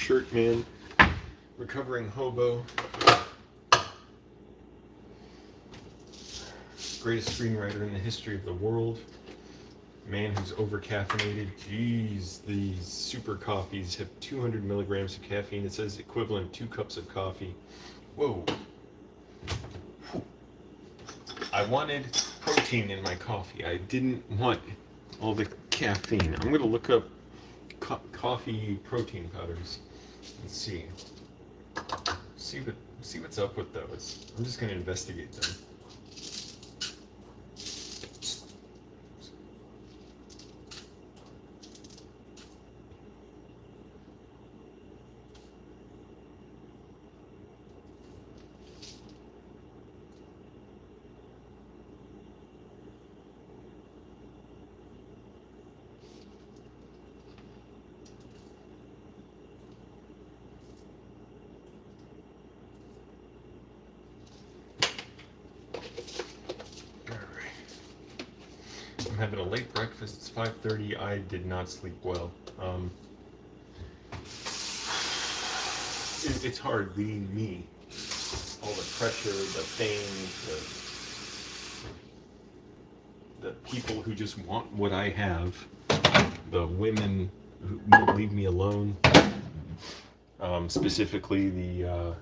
shirt, man. Recovering hobo. Greatest screenwriter in the history of the world. Man who's over-caffeinated. Jeez, these super coffees have 200 milligrams of caffeine. It says equivalent 2 cups of coffee. Whoa. Whew. I wanted protein in my coffee. I didn't want all the caffeine. I'm going to look up coffee protein powders and see what's up with those. I'm just going to investigate them. I'm having a late breakfast. It's 5:30. I did not sleep well. It's hard being me. All the pressure, the fame, the people who just want what I have, the women who won't leave me alone. Specifically, the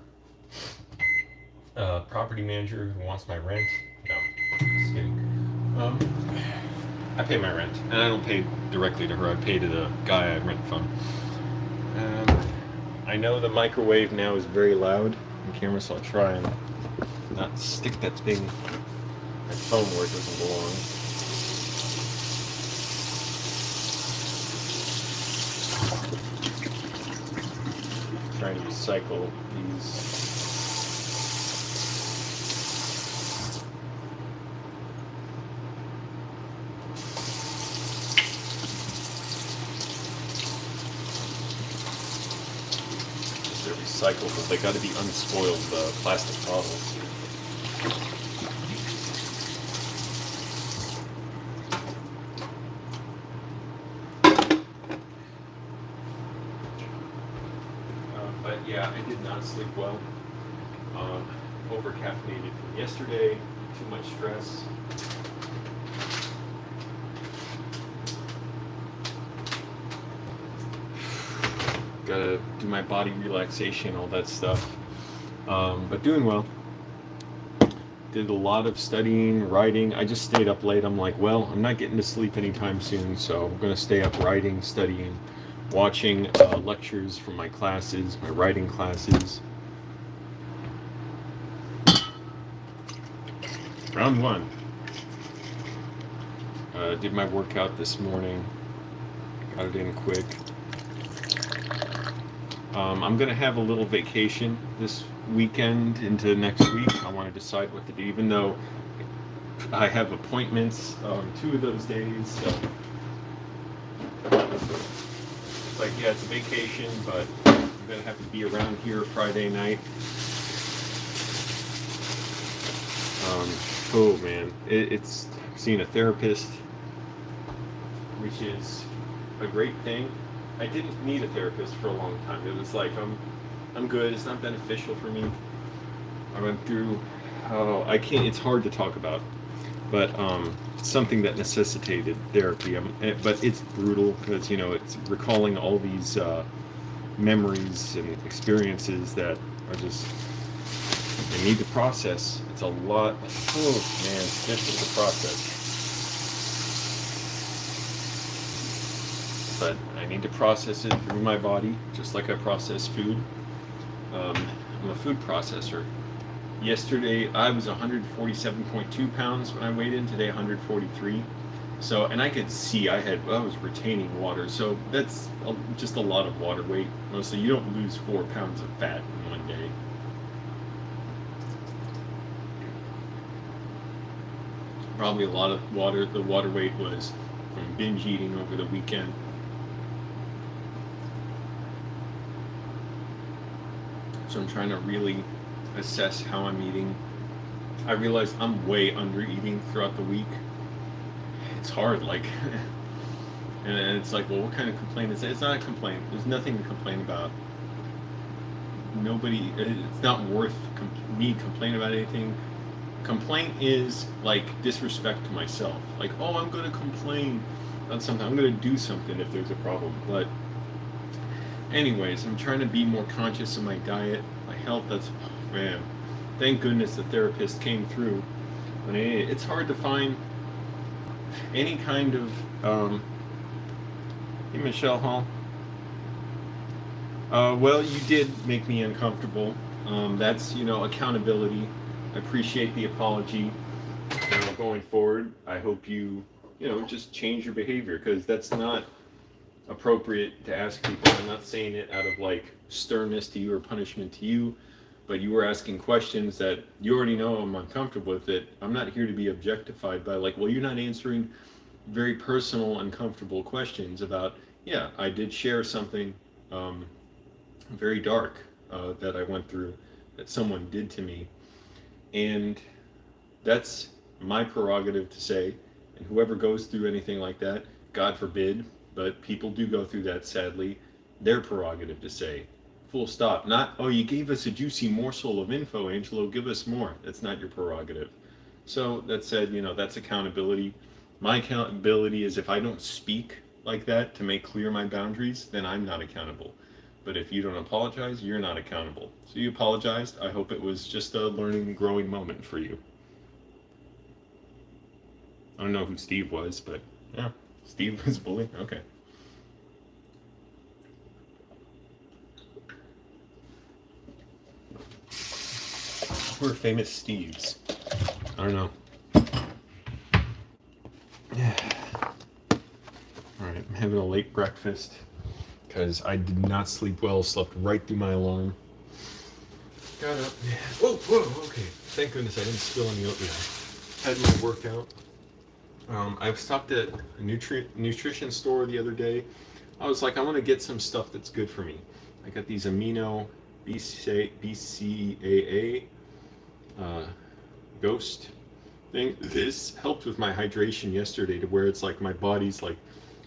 property manager who wants my rent. No, just kidding. I pay my rent, and I don't pay directly to her. I pay to the guy I rent from. I know the microwave now is very loud on camera, so I'll try and not stick that thing, that phone where it doesn't belong. Trying to recycle these. Recyclable. They got to be unspoiled plastic bottles. But yeah, I did not sleep well. Over caffeinated from yesterday. Too much stress. Gotta do my body relaxation, all that stuff. But doing well. Did a lot of studying, writing. I just stayed up late. I'm like, well, I'm not getting to sleep anytime soon, so I'm gonna stay up writing, studying, watching lectures from my classes, my writing classes. Round one. Did my workout this morning. Got it in quick. I'm going to have a little vacation this weekend into next week. I want to decide what to do, even though I have appointments 2 of those days. So it's like, yeah, it's a vacation, but I'm going to have to be around here Friday night. Oh man, it's seeing a therapist, which is a great thing. I didn't need a therapist for a long time. It was like, I'm good. It's not beneficial for me. I went through, it's hard to talk about, but something that necessitated therapy. But it's brutal because, it's recalling all these memories and experiences that are just, I need to process. It's a lot. Oh man, this is a process. But I need to process it through my body, just like I process food. I'm a food processor. Yesterday, I was 147.2 pounds when I weighed in. Today, 143. So, and I could see I was retaining water. So that's just a lot of water weight. Mostly, you don't lose 4 pounds of fat in one day. Probably a lot of water. The water weight was from binge eating over the weekend. So I'm trying to really assess how I'm eating. I realize I'm way under eating throughout the week. It's hard, and it's like, well, what kind of complaint is it? It's not a complaint. There's nothing to complain about. nobody. It's not worth me complaining about anything. Complaint is like disrespect to myself. Like, oh, I'm going to complain on something. I'm going to do something if there's a problem. But anyways, I'm trying to be more conscious of my diet, my health. That's, oh, man. Thank goodness the therapist came through. But it's hard to find any kind of. Hey, Michelle Hall. Well, you did make me uncomfortable. That's, accountability. I appreciate the apology. Going forward, I hope you, just change your behavior, because that's not appropriate to ask people. I'm not saying it out of like sternness to you or punishment to you, but you were asking questions that you already know I'm uncomfortable with it. I'm not here to be objectified by like, well, you're not answering very personal, uncomfortable questions about, yeah, I did share something very dark that I went through, that someone did to me. And that's my prerogative to say. And whoever goes through anything like that, God forbid, but people do go through that sadly, their prerogative to say. Full stop. Not, oh, you gave us a juicy morsel of info, Angelo, give us more. That's not your prerogative. So that said, that's accountability. My accountability is if I don't speak like that to make clear my boundaries, then I'm not accountable. But if you don't apologize, you're not accountable. So you apologized. I hope it was just a learning, growing moment for you. I don't know who Steve was, but yeah, Steve was bullying. Okay. Who are famous Steves? I don't know. Yeah. All right, I'm having a late breakfast because I did not sleep well. Slept right through my alarm. Got up. Whoa. Okay. Thank goodness I didn't spill any oatmeal. Had my workout. I've stopped at a nutrition store the other day. I was like, I want to get some stuff that's good for me. I got these amino BCAA Ghost thing. This helped with my hydration yesterday to where it's like my body's like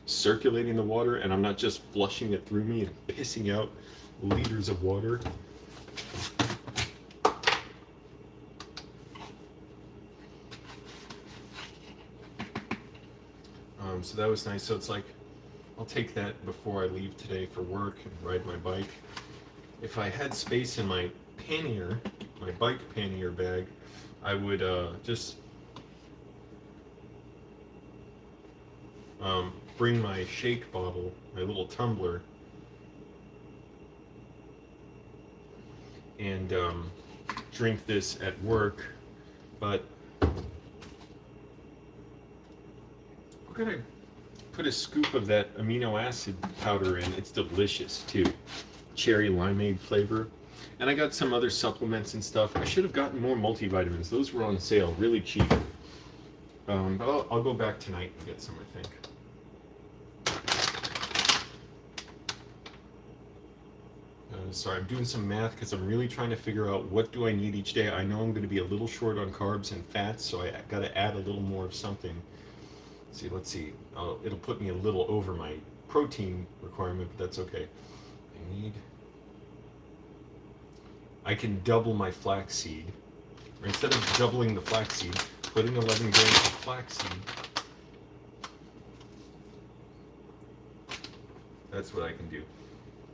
circulating the water and I'm not just flushing it through me and pissing out liters of water. So that was nice. So it's like, I'll take that before I leave today for work and ride my bike. If I had space in my pannier, my bike pannier bag, I would just bring my shake bottle, my little tumbler, and drink this at work. But we're gonna put a scoop of that amino acid powder in. It's delicious too. Cherry limeade flavor. And I got some other supplements and stuff. I should have gotten more multivitamins. Those were on sale, really cheap. But I'll go back tonight and get some, I think. Sorry, I'm doing some math because I'm really trying to figure out what do I need each day. I know I'm going to be a little short on carbs and fats, so I got to add a little more of something. Let's see. It'll put me a little over my protein requirement, but that's okay. I can double my flaxseed. Or instead of doubling the flaxseed, put in 11 grams of flaxseed. That's what I can do.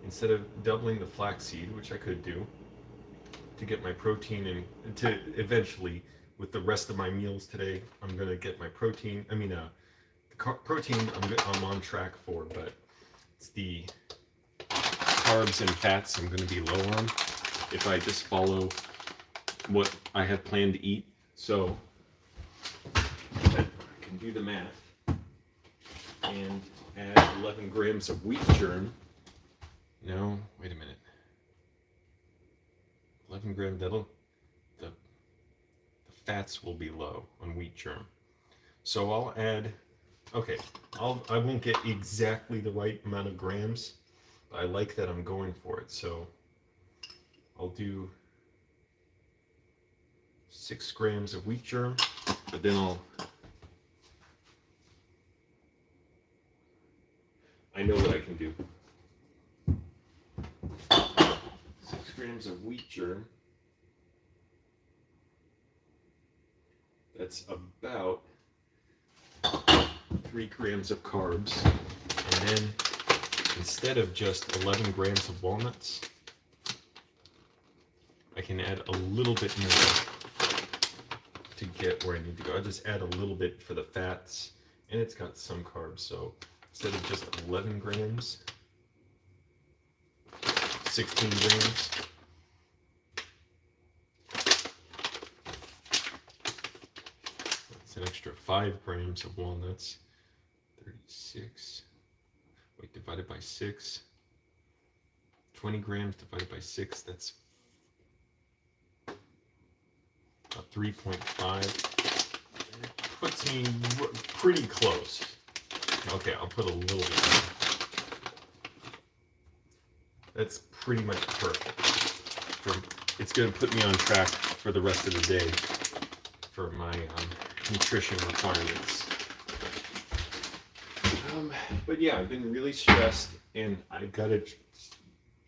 Instead of doubling the flaxseed, which I could do, to get my protein and to eventually, with the rest of my meals today, I'm going to get my protein. Protein I'm on track for, but it's the carbs and fats I'm going to be low on if I just follow what I have planned to eat. So I can do the math and add 11 grams of wheat germ. No, wait a minute. 11 grams, the fats will be low on wheat germ. So I'll add, okay, I won't get exactly the right amount of grams, but I like that I'm going for it. So I'll do 6 grams of wheat germ, but then I know what I can do. 6 grams of wheat germ. That's about 3 grams of carbs. And then instead of just 11 grams of walnuts, I can add a little bit more to get where I need to go. I just add a little bit for the fats, and it's got some carbs. So instead of just 11 grams, 16 grams. That's an extra 5 grams of walnuts. 36. Wait, divided by 6. 20 grams divided by 6. That's about 3.5. It puts me pretty close. Okay, I'll put a little bit more. That's pretty much perfect. It's going to put me on track for the rest of the day for my nutrition requirements. But yeah, I've been really stressed, and I've got to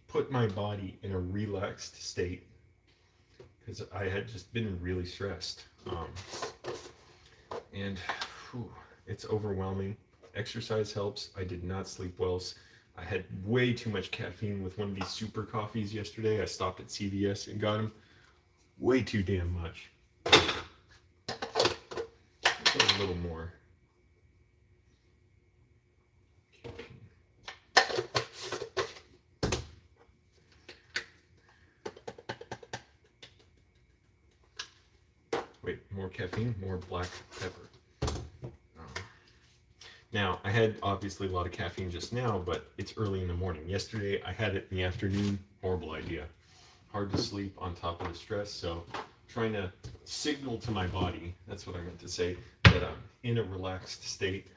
put my body in a relaxed state because I had just been really stressed. And it's overwhelming. Exercise helps. I did not sleep well. I had way too much caffeine with one of these super coffees yesterday. I stopped at CVS and got them way too damn much. Put a little more. Wait, more caffeine, more black pepper. Now, I had obviously a lot of caffeine just now, but it's early in the morning. Yesterday, I had it in the afternoon. Horrible idea. Hard to sleep on top of the stress, so trying to signal to my body, that's what I meant to say, that I'm in a relaxed state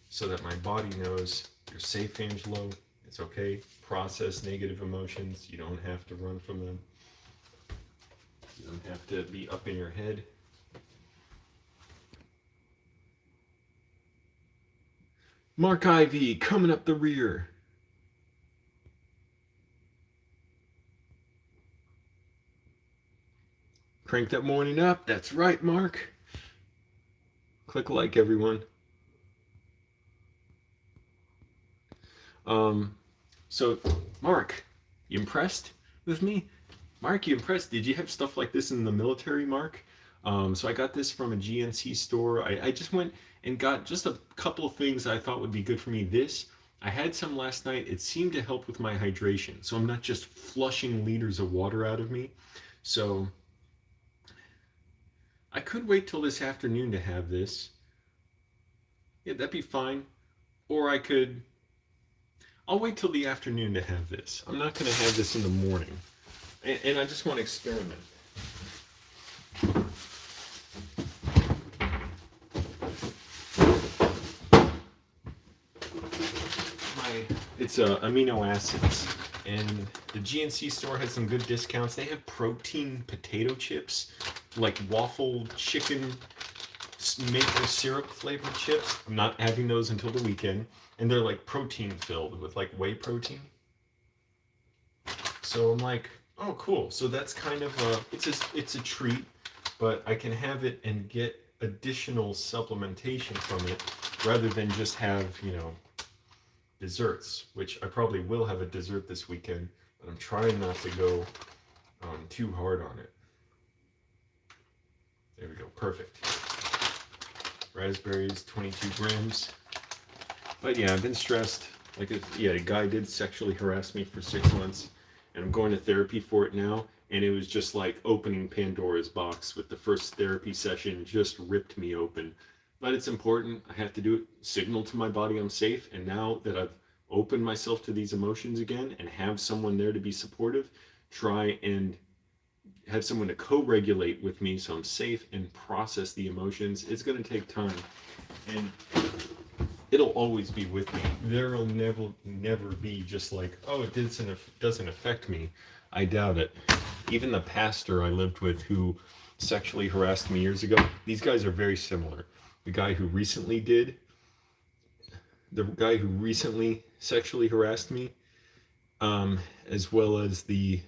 so that my body knows you're safe, Angelo. It's okay. Process negative emotions. You don't have to run from them. You don't have to be up in your head. Mark Ivy coming up the rear. Crank that morning up. That's right, Mark. Click like, everyone. So, Mark, you impressed with me? Mark, you impressed? Did you have stuff like this in the military, Mark? So I got this from a GNC store. I just went and got just a couple of things I thought would be good for me. I had some last night. It seemed to help with my hydration, so I'm not just flushing liters of water out of me. So I could wait till this afternoon to have this. Yeah, that'd be fine. Or I'll wait till the afternoon to have this. I'm not going to have this in the morning. And I just want to experiment. It's amino acids, and the GNC store has some good discounts. They have protein potato chips, like waffle chicken maple syrup flavored chips. I'm not having those until the weekend, and they're like protein filled with like whey protein. So I'm like, oh cool. So that's kind of it's a treat, but I can have it and get additional supplementation from it rather than just have, desserts, which I probably will have a dessert this weekend, but I'm trying not to go too hard on it. There we go, perfect. Raspberries, 22 grams. But yeah, I've been stressed. A guy did sexually harass me for 6 months, and I'm going to therapy for it now, and it was just like opening Pandora's box with the first therapy session, just ripped me open. But it's important. I have to do it, signal to my body I'm safe. And now that I've opened myself to these emotions again and have someone there to be supportive, try and have someone to co-regulate with me so I'm safe and process the emotions. It's going to take time. And it'll always be with me. There'll never be just like, oh, it doesn't affect me. I doubt it. Even the pastor I lived with who sexually harassed me years ago, these guys are very similar. The guy who recently sexually harassed me, as well as the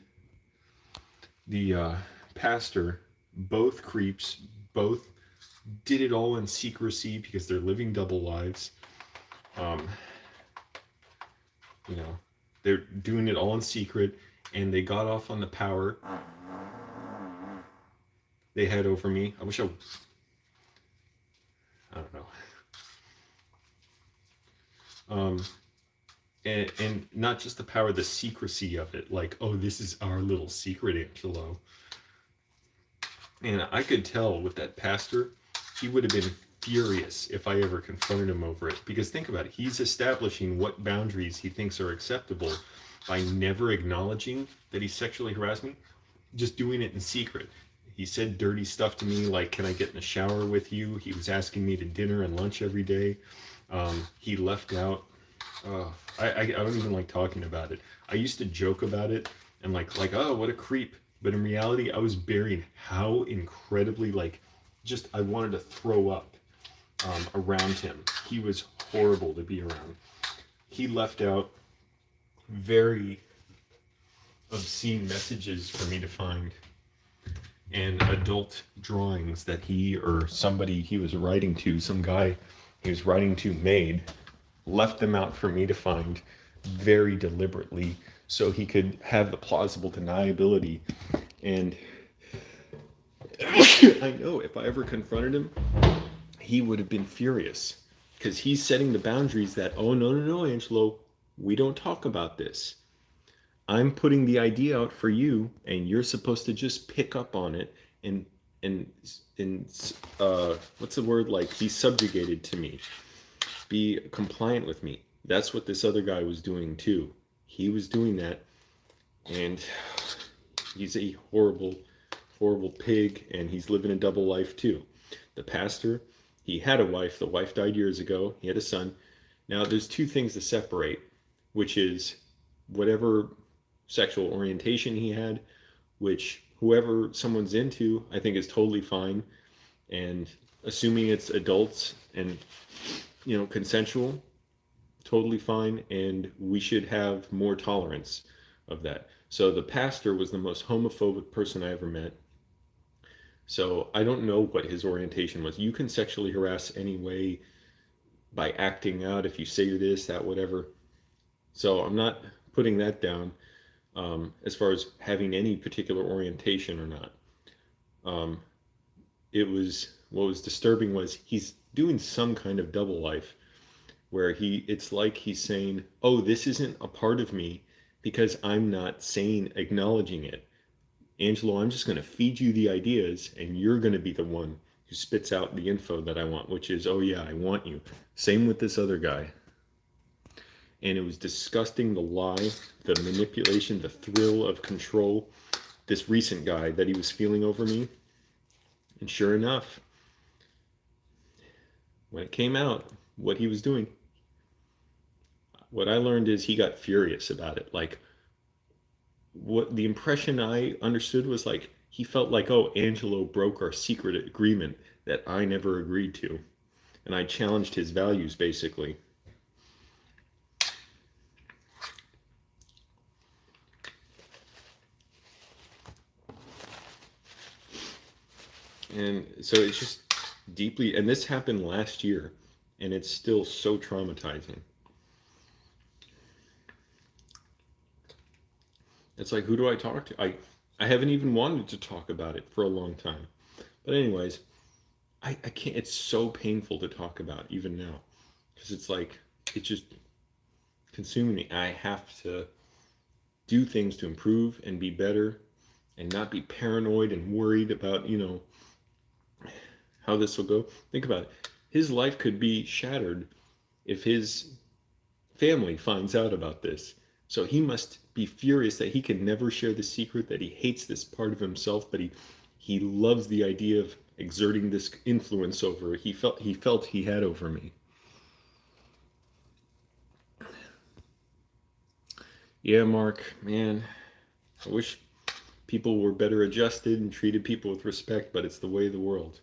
The pastor, both creeps, both did it all in secrecy because they're living double lives. Um, you know, they're doing it all in secret, and they got off on the power they had over me. I don't know. Um, and not just the power, the secrecy of it. Like, oh, this is our little secret, Angelo. And I could tell with that pastor, he would have been furious if I ever confronted him over it. Because think about it, he's establishing what boundaries he thinks are acceptable by never acknowledging that he sexually harassed me, just doing it in secret. He said dirty stuff to me like, "Can I get in the shower with you?" He was asking me to dinner and lunch every day. He left out. I don't even like talking about it. I used to joke about it and oh, what a creep. But in reality, I was burying how incredibly just I wanted to throw up around him. He was horrible to be around. He left out very obscene messages for me to find, and adult drawings that he or somebody he was writing to, some guy he was writing to made, left them out for me to find very deliberately so he could have the plausible deniability. And I know if I ever confronted him, he would have been furious because he's setting the boundaries that, oh, no, no, no, Angelo, we don't talk about this. I'm putting the idea out for you, and you're supposed to just pick up on it and and what's the word, like, be subjugated to me, be compliant with me. That's what this other guy was doing too. He was doing that, and he's a horrible, horrible pig, and he's living a double life too. The pastor, he had a wife. The wife died years ago. He had a son. Now, there's two things to separate, which is whatever sexual orientation he had, which whoever someone's into, I think is totally fine. And assuming it's adults and, consensual, totally fine. And we should have more tolerance of that. So the pastor was the most homophobic person I ever met. So I don't know what his orientation was. You can sexually harass anyway by acting out if you say you're this, that, whatever. So I'm not putting that down as far as having any particular orientation or not. Um, what was disturbing was he's doing some kind of double life where it's like he's saying, oh, this isn't a part of me because I'm not acknowledging it. Angelo, I'm just going to feed you the ideas and you're going to be the one who spits out the info that I want, which is, oh yeah, I want you. Same with this other guy. And it was disgusting, the lie, the manipulation, the thrill of control. This recent guy that he was feeling over me. And sure enough, when it came out, what he was doing, what I learned is he got furious about it. Like, what the impression I understood was like, he felt like, oh, Angelo broke our secret agreement that I never agreed to. And I challenged his values, basically. And so it's just deeply, and this happened last year, and it's still so traumatizing. It's like, who do I talk to? I haven't even wanted to talk about it for a long time. But anyways, I can't, it's so painful to talk about even now. Because it's like, it's just consuming me. I have to do things to improve and be better and not be paranoid and worried about, how this will go. Think about it. His life could be shattered if his family finds out about this. So he must be furious that he can never share the secret, that he hates this part of himself, but he loves the idea of exerting this influence over. He felt he had over me. Yeah, Mark, man, I wish people were better adjusted and treated people with respect, but it's the way of the world.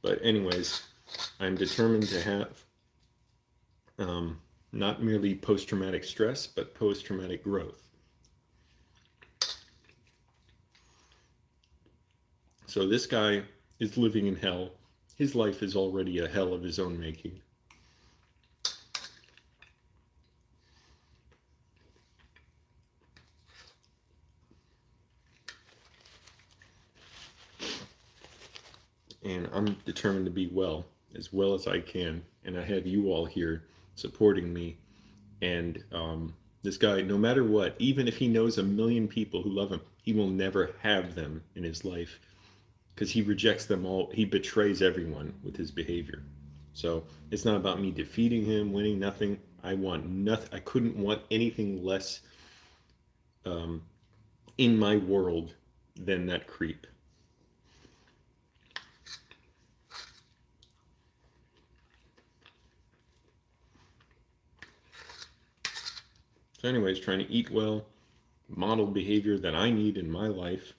But anyways, I'm determined to have Not merely post-traumatic stress, but post-traumatic growth. So this guy is living in hell. His life is already a hell of his own making. And I'm determined to be well as I can. And I have you all here supporting me. And this guy, no matter what, even if he knows a million people who love him, he will never have them in his life because he rejects them all. He betrays everyone with his behavior. So it's not about me defeating him, winning, nothing. I want nothing. I couldn't want anything less um, in my world than that creep. So, anyways, trying to eat well, model behavior that I need in my life,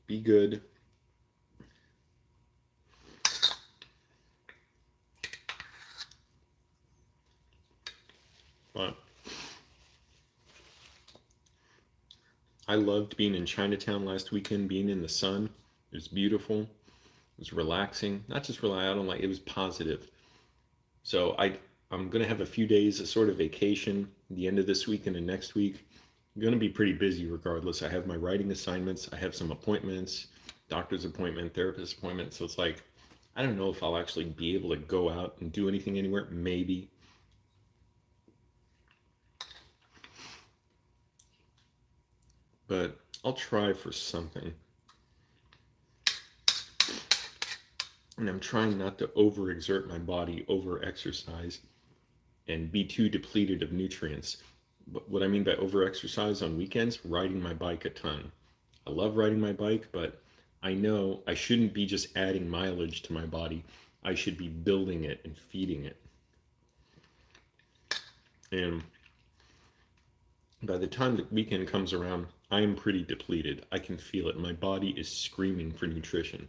be good. But I loved being in Chinatown last weekend, being in the sun. It was beautiful. It was relaxing. Not just relax, I don't like it was positive. So I'm gonna have a few days of sort of vacation the end of this week and the next week. I'm gonna be pretty busy regardless. I have my writing assignments, I have some appointments, doctor's appointment, therapist appointment. So it's like I don't know if I'll actually be able to go out and do anything anywhere. Maybe. But I'll try for something. And I'm trying not to overexert my body, over exercise, and be too depleted of nutrients. But what I mean by over exercise on weekends, riding my bike a ton. I love riding my bike, but I know I shouldn't be just adding mileage to my body. I should be building it and feeding it. And by the time the weekend comes around, I am pretty depleted. I can feel it. My body is screaming for nutrition.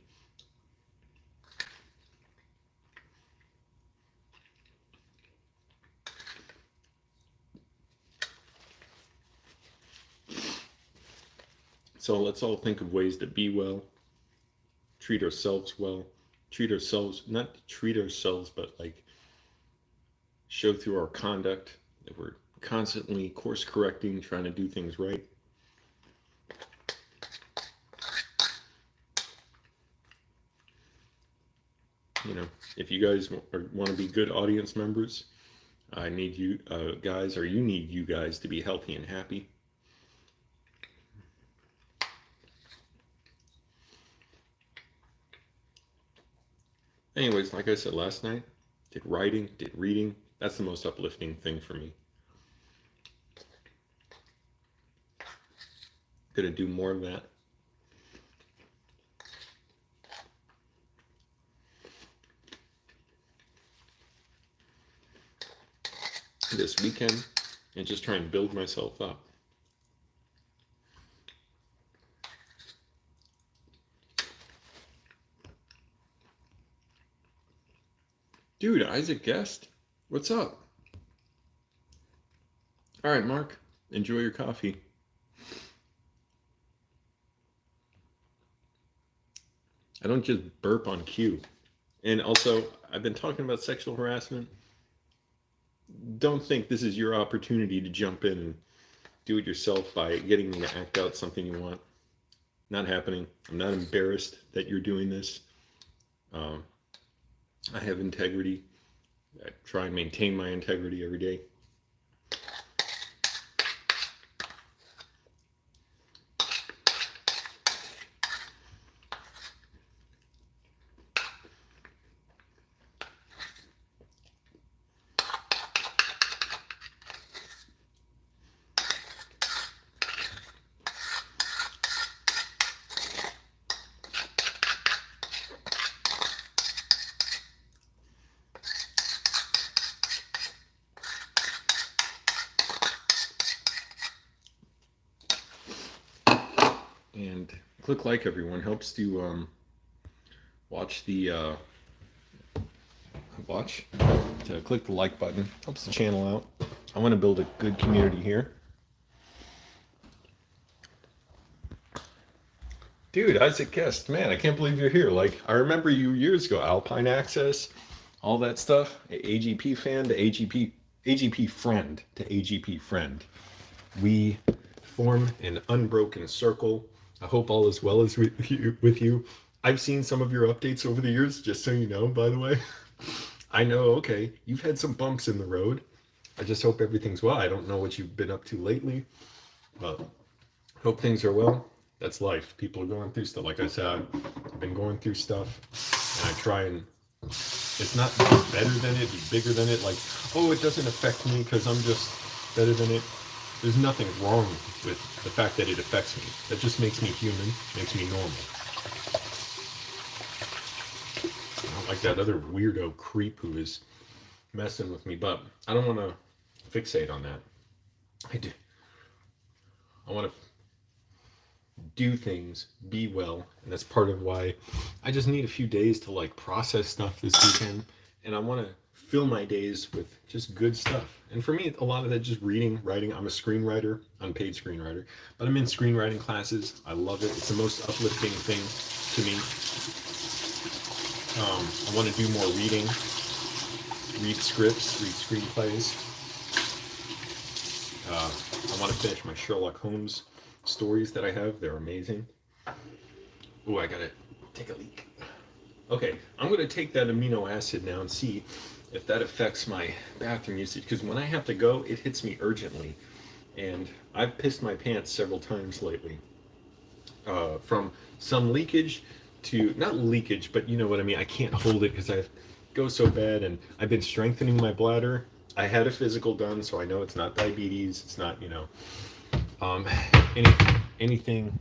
So let's all think of ways to be well, treat ourselves well, not treat ourselves, but like show through our conduct that we're constantly course correcting, trying to do things right. You know, if you guys want to be good audience members, I need you guys, or you need you guys to be healthy and happy. Anyways, like I said last night, did writing, did reading. That's the most uplifting thing for me. Gonna do more of that. This weekend and just try and build myself up. Dude, Isaac Guest, what's up? All right, Mark, enjoy your coffee. I don't just burp on cue. And also, I've been talking about sexual harassment. Don't think this is your opportunity to jump in and do it yourself by getting me to act out something you want. Not happening. I'm not embarrassed that you're doing this. I have integrity. I try and maintain my integrity every day. And click like, everyone. Helps to watch the to click the like button. Helps the channel out. I want to build a good community here. Dude, Isaac Guest, man, I can't believe you're here. Like, I remember you years ago, Alpine Access, all that stuff. AGP fan to AGP friend to AGP friend. We form an unbroken circle. I hope all is well as with you. I've seen some of your updates over the years, just so you know, by the way. I know, okay, you've had some bumps in the road. I just hope everything's well. I don't know what you've been up to lately, but hope things are well. That's life. People are going through stuff. Like I said, I've been going through stuff, and I try and it's not be better than it, be bigger than it. Like, oh, it doesn't affect me because I'm just better than it. There's nothing wrong with the fact that it affects me. That just makes me human, makes me normal. I don't like that other weirdo creep who is messing with me, but I don't want to fixate on that. I want to do things, be well, and that's part of why I just need a few days to like process stuff this weekend, and I want to fill my days with just good stuff. And for me, a lot of that just reading, writing. I'm a screenwriter, unpaid screenwriter, but I'm in screenwriting classes. I love it. It's the most uplifting thing to me. I want to do more reading, read scripts, read screenplays. I want to finish my Sherlock Holmes stories that I have. They're amazing. Oh, I gotta take a leak. Okay, I'm gonna take that amino acid now and see if that affects my bathroom usage, because when I have to go, it hits me urgently. And I've pissed my pants several times lately. From some leakage to, not leakage, but you know what I mean. I can't hold it because I go so bad, and I've been strengthening my bladder. I had a physical done, so I know it's not diabetes. It's not, anything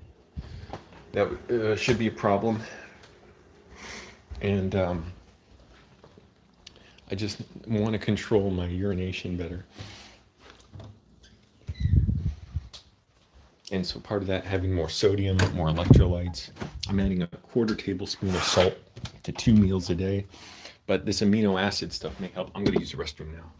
that should be a problem. And I just want to control my urination better. And so part of that, having more sodium, more electrolytes. I'm adding a 1/4 tablespoon of salt to 2 meals a day. But this amino acid stuff may help. I'm going to use the restroom now.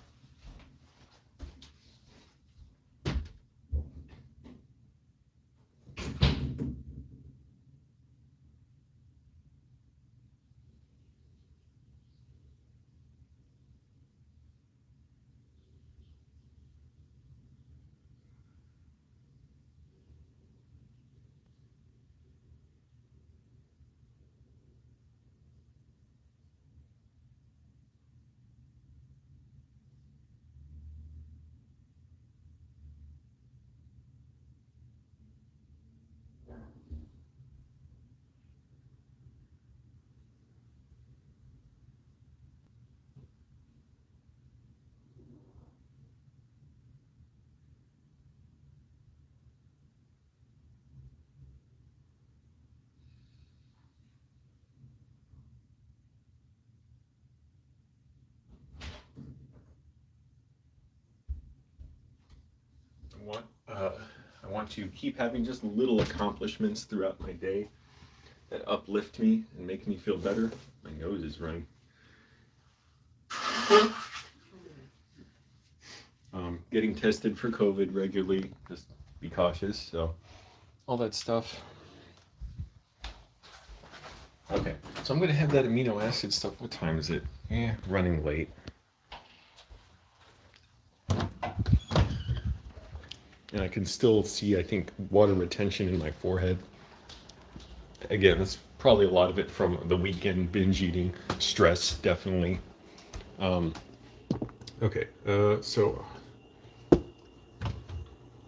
I want to keep having just little accomplishments throughout my day that uplift me and make me feel better. My nose is running. Getting tested for COVID regularly, just be cautious. So all that stuff. Okay, so I'm going to have that amino acid stuff. What time is it? Running late. And I can still see, I think, water retention in my forehead. Again, it's probably a lot of it from the weekend binge eating, stress, definitely. Okay, so what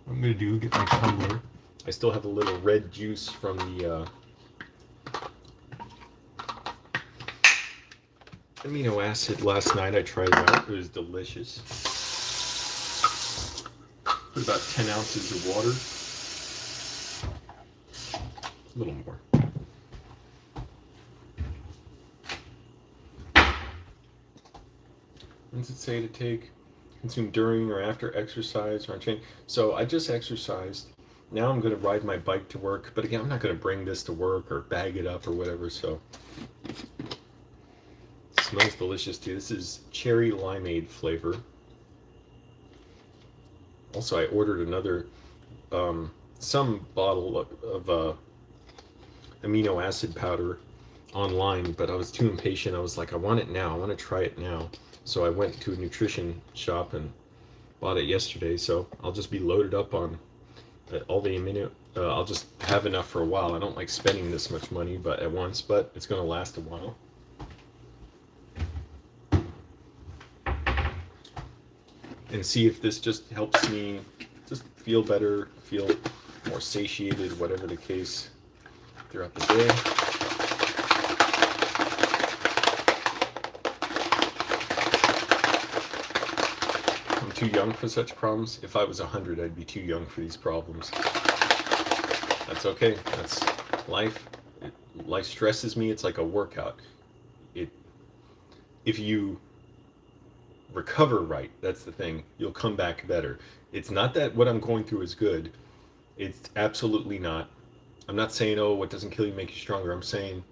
I'm going to do, get my tumbler. I still have a little red juice from the amino acid last night. I tried it out. It was delicious. Put about 10 ounces of water. A little more. When does it say to consume during or after exercise or on training? So I just exercised. Now I'm going to ride my bike to work. But again, I'm not going to bring this to work or bag it up or whatever. So it's smells delicious too. This is cherry limeade flavor. Also, I ordered another, some bottle of amino acid powder online, but I was too impatient. I was like, I want it now. I want to try it now. So I went to a nutrition shop and bought it yesterday. So I'll just be loaded up on all the amino. I'll just have enough for a while. I don't like spending this much money, but at once. But it's going to last a while. And see if this just helps me just feel better, feel more satiated, whatever the case, throughout the day. I'm too young for such problems. If I was 100, I'd be too young for these problems. That's okay. That's life. Life stresses me. It's like a workout. If you recover right, that's the thing, you'll come back better. It's not that what I'm going through is good. It's absolutely not. I'm not saying, oh, what doesn't kill you make you stronger. I'm saying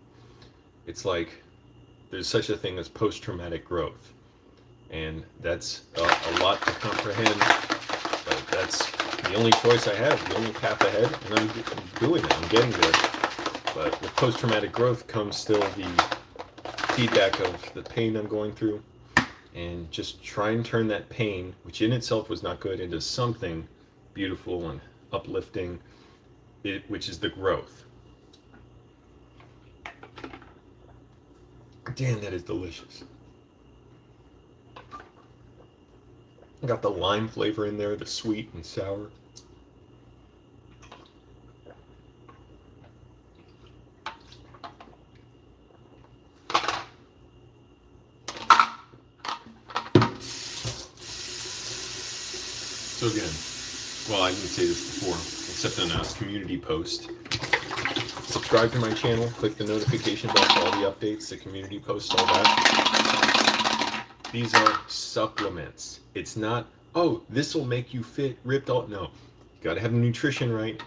it's like there's such a thing as post-traumatic growth, and that's a lot to comprehend, but that's the only choice I have, the only path ahead, and I'm doing it. I'm getting there. But with post-traumatic growth comes still the feedback of the pain I'm going through, and just try and turn that pain, which in itself was not good, into something beautiful and uplifting, which is the growth. Damn, that is delicious. I got the lime flavor in there, the sweet and sour. So again, well, I didn't say this before, except on a community post. Subscribe to my channel, click the notification bell for all the updates, the community posts, all that. These are supplements. It's not, oh, this will make you fit, ripped all. No, you gotta have the nutrition right,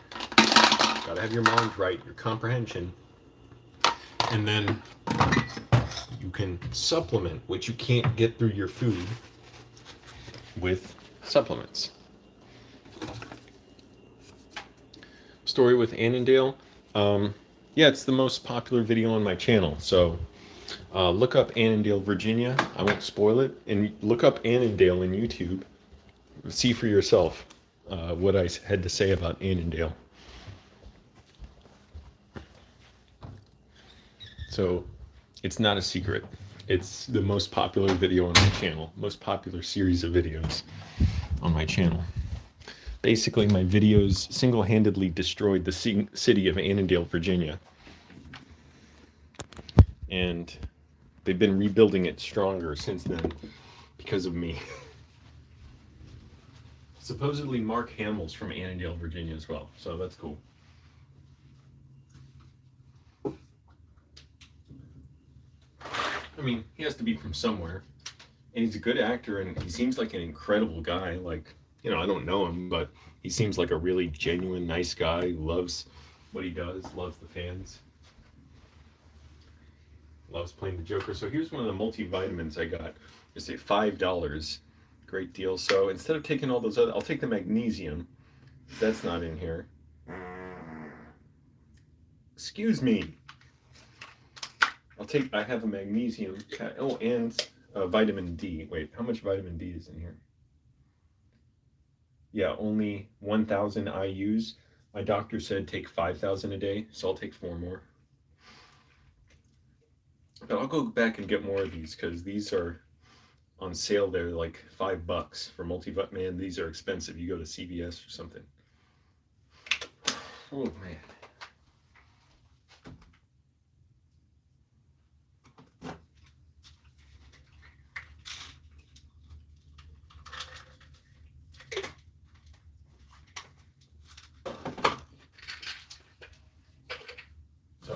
gotta have your mind right, your comprehension, and then you can supplement what you can't get through your food with supplements. Story with Annandale. Yeah, it's the most popular video on my channel. So look up Annandale, Virginia. I won't spoil it. And look up Annandale in YouTube. See for yourself what I had to say about Annandale. So it's not a secret. It's the most popular video on my channel. Most popular series of videos on my channel. Basically, my videos single-handedly destroyed the city of Annandale, Virginia. And they've been rebuilding it stronger since then because of me. Supposedly Mark Hamill's from Annandale, Virginia as well, so that's cool. I mean, he has to be from somewhere. And he's a good actor, and he seems like an incredible guy. Like, you know, I don't know him, but he seems like a really genuine, nice guy who loves what he does, loves the fans, loves playing the Joker. So here's one of the multivitamins I got. It's a $5. Great deal. So instead of taking all those other, I'll take the magnesium. That's not in here. Excuse me. I have a magnesium. Oh, and vitamin D. Wait, how much vitamin D is in here? Yeah, only 1,000 IUs. My doctor said take 5,000 a day, so I'll take 4 more. But I'll go back and get more of these because these are on sale. They're like $5 for multivitamin. Man, these are expensive. You go to CVS or something. Oh man.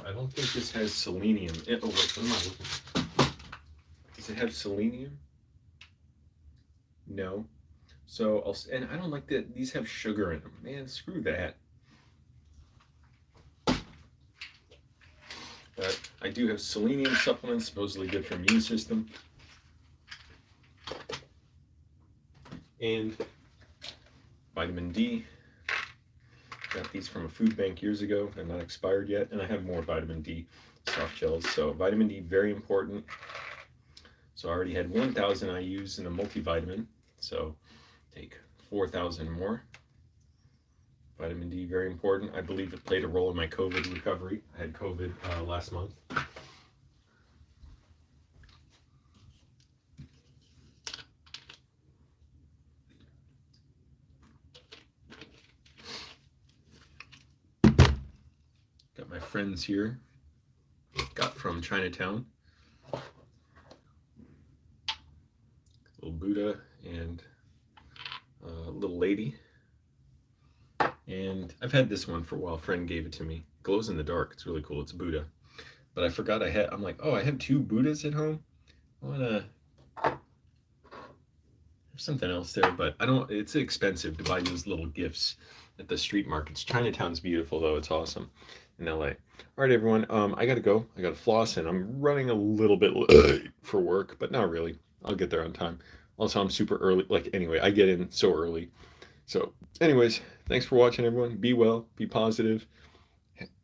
I don't think this has selenium. Oh, wait, what am I looking at? Does it have selenium? No. So, and I don't like that these have sugar in them. Man, screw that. But I do have selenium supplements, supposedly good for immune system. And vitamin D. Got these from a food bank years ago. They're not expired yet. And I have more vitamin D soft gels. So vitamin D, very important. So I already had 1,000 I use in a multivitamin. So take 4,000 more. Vitamin D, very important. I believe it played a role in my COVID recovery. I had COVID last month. Got my friends here. Got from Chinatown. Little Buddha and a little lady. And I've had this one for a while. A friend gave it to me. It glows in the dark. It's really cool. It's Buddha. But I forgot I'm like, oh, I have 2 Buddhas at home. I want to have something else there, but I don't, it's expensive to buy those little gifts at the street markets. Chinatown's beautiful though. It's awesome in LA. All right, everyone. I got to go. I got to floss and I'm running a little bit late for work, but not really. I'll get there on time. Also, I'm super early. Like, anyway, I get in so early. So, anyways, thanks for watching, everyone. Be well, be positive,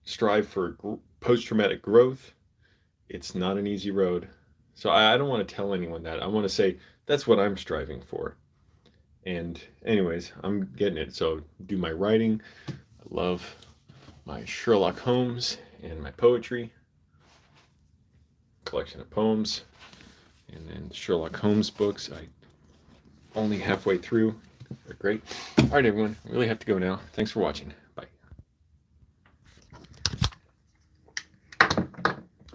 strive for post-traumatic growth. It's not an easy road. So I don't want to tell anyone that. I want to say that's what I'm striving for. And anyways, I'm getting it. So do my writing. I love my Sherlock Holmes and my poetry. Collection of poems. And then Sherlock Holmes books. I only halfway through. They're great. All right, everyone. I really have to go now. Thanks for watching.